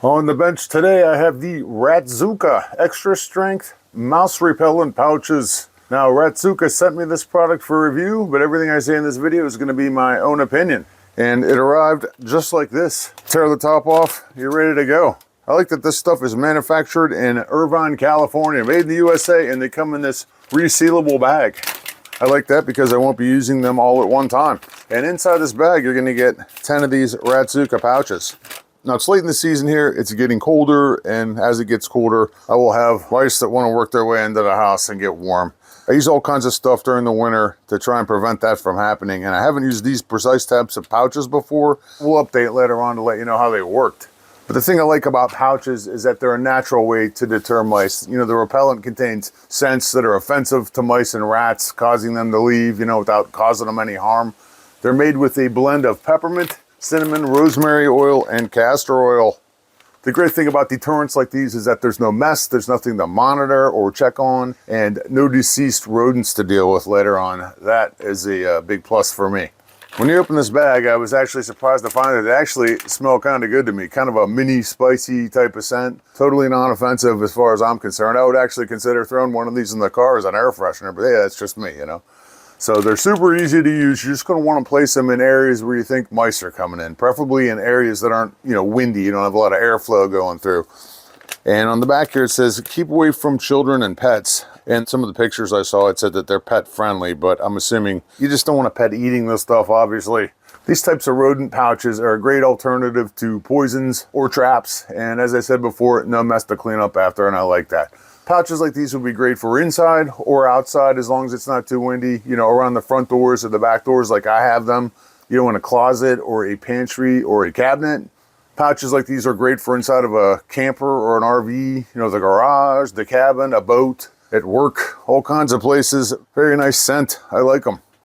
On the bench today, I have the RatZooka Extra Strength Mouse Repellent Pouches. Now, RatZooka sent me this product for review, but everything I say in this video is going to be my own opinion. And it arrived just like this. Tear the top off, you're ready to go. I like that this stuff is manufactured in Irvine, California, made in the USA, and they come in this resealable bag. I like that because I won't be using them all at one time. And inside this bag, you're going to get 10 of these RatZooka pouches. Now, it's late in the season here, it's getting colder, and as it gets colder, I will have mice that want to work their way into the house and get warm. I use all kinds of stuff during the winter to try and prevent that from happening, and I haven't used these precise types of pouches before. We'll update later on to let you know how they worked. But the thing I like about pouches is that they're a natural way to deter mice. You know, the repellent contains scents that are offensive to mice and rats, causing them to leave, without causing them any harm. They're made with a blend of peppermint, cinnamon, rosemary oil, and castor oil. The great thing about deterrents like these is that there's no mess, there's nothing to monitor or check on, and no deceased rodents to deal with later on. That is a big plus for me. When you open this bag, I was actually surprised to find that they actually smell kind of good to me. Kind of a mini spicy type of scent. Totally non-offensive as far as I'm concerned. I would actually consider throwing one of these in the car as an air freshener, but yeah, that's just me, So they're super easy to use. You're just going to want to place them in areas where you think mice are coming in, preferably in areas that aren't, windy. You don't have a lot of airflow going through. And on the back here, it says, keep away from children and pets. And some of the pictures I saw, it said that they're pet friendly, but I'm assuming you just don't want a pet eating this stuff, obviously. These types of rodent pouches are a great alternative to poisons or traps. And as I said before, no mess to clean up after, and I like that. Pouches like these would be great for inside or outside as long as it's not too windy, around the front doors or the back doors like I have them, in a closet or a pantry or a cabinet. Pouches like these are great for inside of a camper or an RV, the garage, the cabin, a boat, at work, all kinds of places. Very nice scent. I like them.